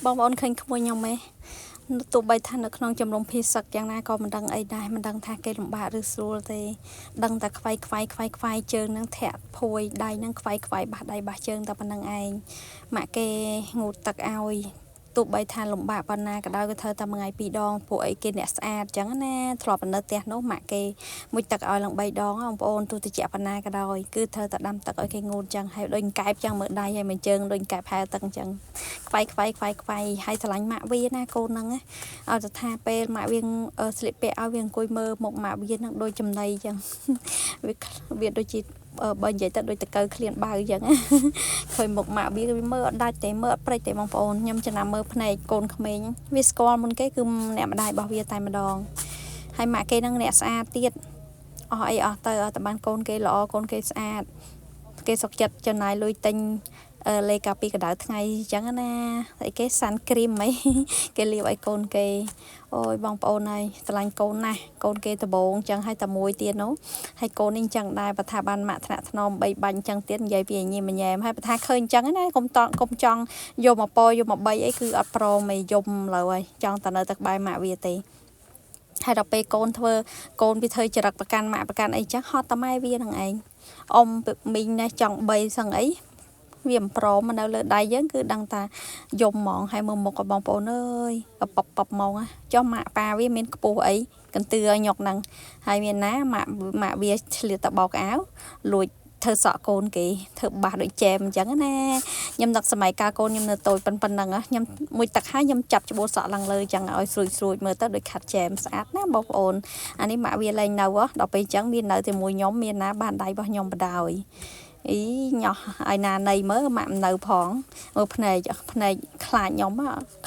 បងប្អូនឃើញក្មួយខ្ញុំទេទោះបីថានៅក្នុងចំនួនភាសឹកយ៉ាងណាក៏មិនដឹងអីដែរមិនដឹងថាគេលំបាកឬស្រួលទេដឹងតែខ្វាយជើងនឹងធាក់ភួយដៃនឹងខ្វាយបះដៃបះជើងតែប៉ុណ្្នឹងឯងម៉ាក់គេងូតទឹកឲ្យទោះបីថាលំបាកប៉ុណ្ណាក៏ដោយក៏ធ្វើតែមួយថ្ងៃ2ដងពួកអីគេអ្នកស្អាតចឹងណាធ្លាប់នៅផ្ទះនោះម៉ាក់គេមុជទឹកឲ្យឡើង3ដងបងប្អូនទោះតិចប៉ុណ្ណាក៏ដោយគឺធ្វើតែដាំទឹកឲ្យគេងូតចឹងហើយដូចកែបចឹងមើលដៃហើយមួយជើងដូចកែបហែទឹកចឹងខ្វាយហើយឆ្លាញ់ម៉ាក់វាណាកូនហ្នឹងឲ្យទៅថាពេលម៉ាក់វាស្លៀកពាក់ឲ្យវាអង្គុយមើលមុខម៉ាក់វានឹងដូចចំណៃចឹងវាដូចជាបើនិយាយទៅដូចតកើឃ្លានបៅចឹងឃើញមុខម៉ាក់វាមើលអត់ដាច់ទេមើលអត់ព្រិចទេបងប្អូនខ្ញុំចំណាំមើលភ្នែកកូនក្មេងវាស្គាល់មុនគេគឺអ្នកម្ដាយរបស់វាតែម្ដងហើយម៉ាក់គេនឹងអ្នកស្អាតទៀតអស់អីអស់ទៅឲ្យតែបានកូនគេល្អកូនគេស្អាតគេសុខចិត្តចំណាយលុយទិញលេកាពីកដៅថ្ងៃអញ្ចឹងណាតែគេសាន់គ្រីមអីគេលាបឲ្យកូនគេអូយបងប្អូនហើយស្រឡាញ់កូនណាស់កូនគេដបងអញ្ចឹងហើយតែមួយទៀតនោះហើយកូននេះអញ្ចឹងដែរបើថាបានម៉ាក់ថ្នាក់ថ្នម3បាញ់អញ្ចឹងទៀតនិយាយពីញ៉ាំញ៉ែមហើយបើថាឃើញអញ្ចឹងណាកុំចង់យកមកពយកមក3អីគឺអត់ព្រមឯងយំលើហើយចង់តែនៅតែក្បែរម៉ាក់វាទេហើយដល់ពេលកូនវាធ្វើចរិតប្រកាន់ម៉ាក់ប្រកាន់អីចឹងហត់តែម៉ែវានឹងឯងអ៊ំមីងណាចង់3សឹងអីវាមិនព្រមនៅលើដៃយើងគឺដឹងថាយំហ្មងហើយមើលមុខបងប្អូនអើយប៉ប៉ហ្មងចុះម៉ាក់ប៉ាវាមានខ្ពស់អីកន្ទឿញុកហ្នឹងហើយមានណាម៉ាក់វាឆ្លៀតតបោកអាវលួចធ្វើសក់កូនគេធ្វើបាសដូចចែមអញ្ចឹងណាខ្ញុំនឹកសម័យកាលកូនខ្ញុំនៅតូចប៉ុណ្ណឹងខ្ញុំមួយទឹកហើយខ្ញុំចាប់ច្បួលសក់ឡើងលើអញ្ចឹងឲ្យស្រួចមើលទៅដូចខាត់ចែមស្អាតណាបងប្អូនអានេះម៉ាក់វាលែងនៅដល់ពេលអញ្ចឹងវានៅជាមួយខ្ញុំមានណាបានដៃរបស់ខ្ញុំបដ ாய் អីញ៉ោះឲ្យណាណៃមើលម៉ាក់មិននៅផងមើលភ្នែកខ្លាចខ្ញុំ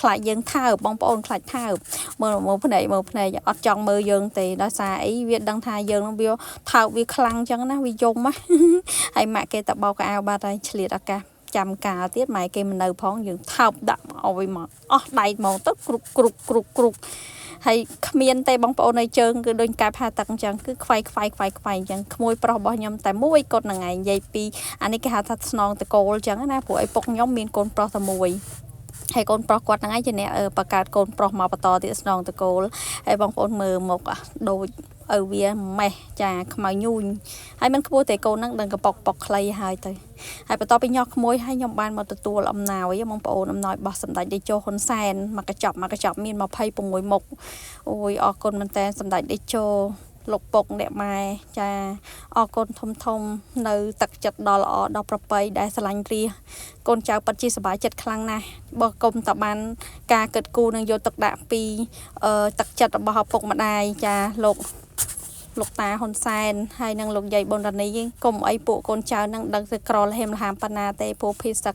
ខ្លាចយើងថើបបងប្អូនខ្លាចថើបមើលភ្នែកអត់ចង់មើលយើងទេដោយសារអីវាដឹងថាយើងនឹងវាថើបវាខ្លាំងអញ្ចឹងណាវាយំហើយម៉ាក់គេតបោកអាវបាត់ហើយឆ្លៀតឱកាសចាំកាលទៀតម៉ែគេមិននៅផងយើងថើបដាក់ឲ្យមកអស់ដៃហ្មងទៅគ្រុកហើយគ្មានទេបងប្អូននៅជើងគឺដូចកែបហាទឹកអញ្ចឹងគឺខ្វាយអញ្ចឹងក្មួយប្រុសរបស់ខ្ញុំតែមួយគត់ហ្នឹងឯងនិយាយពីអានេះគេហៅថាស្នងតកូលអញ្ចឹងណាព្រោះឪពុកខ្ញុំមានកូនប្រុសតែមួយហើយកូនប្រុសគាត់ហ្នឹងឯងជាអ្នកបង្កើតកូនប្រុសមកបន្តទៀតស្នងតកូលហើយបងប្អូនមើលមុខដូចឪវាម៉េះចាខ្មៅញូញហើយមិនខ្ពស់ទេកូនហ្នឹងដឹងកប៉ុកខ្លីហើយទៅហើយបន្ទាប់ពីញាស់ក្មួយហើយខ្ញុំបានមកទទួលអំណោយបងប្អូនអំណោយរបស់សម្ដេចតេជោហ៊ុនសែនមកកញ្ចប់មាន26មុខអូយអរគុណមែនតើសម្ដេចតេជោលោកពុកអ្នកម៉ែចាអរគុណធំនៅទឹកចិត្តដ៏ល្អដ៏ប្រពៃដែលស្រឡាញ់រាកូនចៅពិតជាសប្បាយចិត្តខ្លាំងណាស់បើគុំតបានការគិតគូរនឹងយកទឹកដាក់ពីទឹកចិត្តរបស់ឪពុកម្ដាយចាលោកតាហ៊ុនសែនហើយនឹងលោកយាយប៊ុនរ៉ានីកុំអីពួកកូនចៅនឹងដឹងទៅក្រលហេមលហាមប៉ុណ្ណាទេព្រោះភេសទឹក